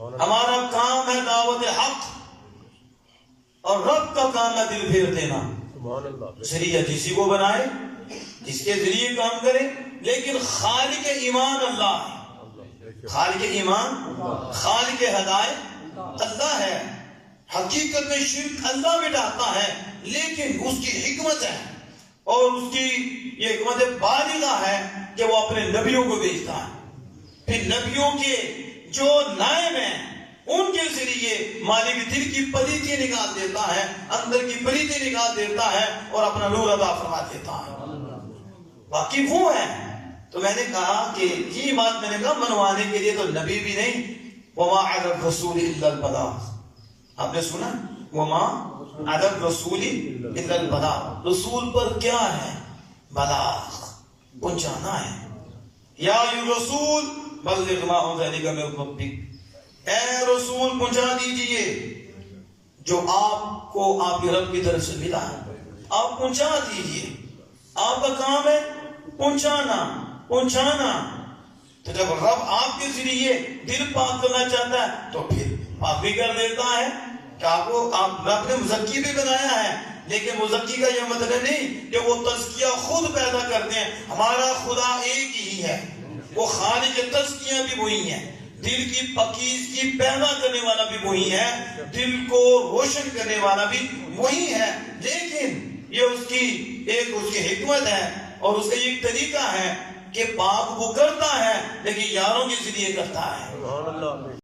ہمارا کام ہے دعوت حق، اور رب کا کام ہے دل پھیر دینا۔ ذریعہ کسی کو بنائے، جس کے ذریعے کام کرے، لیکن خالق ایمان اللہ ہے، خالق ایمان، خالق ہدایت اللہ ہے۔ حقیقت میں شرک اللہ مٹاتا ہے، لیکن اس کی حکمت ہے اور اس کی یہ حکمت بالغہ ہے کہ وہ اپنے نبیوں کو بھیجتا ہے، پھر نبیوں کے جو نائب ہیں ان کے ذریعے مالک دل کی پلیتی نکال دیتا ہے، اندر کی پلیتی نکال دیتا ہے اور اپنا نور عطا فرما دیتا ہے۔ باقی وہ ہے، تو میں نے کہا کہ یہ بات میں نے کہا منوانے کے لیے تو نبی بھی نہیں، وَمَا عَلَى الرَّسُولِ إِلَّا الْبَلَاغُ، آپ نے سنا وَمَا عَلَى الرَّسُولِ إِلَّا الْبَلَاغُ، رسول پر کیا ہے؟ بلاغ، پہنچانا ہے۔ یا ایھا الرسول بلغ ما انزل الیک من ربک، اے رسول پہنچا دیجئے جو آپ کو آپ کے رب کی طرف سے ملا ہے، آپ پہنچا دیجئے، آپ کا کام ہے پہنچانا، پہنچانا۔ تو جب رب آپ کے ذریعے دل پاک کرنا چاہتا ہے تو پھر پاک بھی کر دیتا ہے کہ آپ رب نے مزکی بھی بنایا ہے، لیکن مزکی کا یہ مطلب نہیں کہ وہ تزکیہ خود پیدا کرتے ہیں۔ ہمارا خدا ایک ہی ہے، وہ خالق تزکیہ بھی وہی ہے، دل کی پاکیزگی پیدا کرنے والا بھی وہی ہے، دل کو روشن کرنے والا بھی وہی ہے، لیکن یہ اس کی حکمت ہے اور اس کا ایک طریقہ ہے کہ پاک وہ کرتا ہے لیکن یاروں کے ذریعے کرتا ہے۔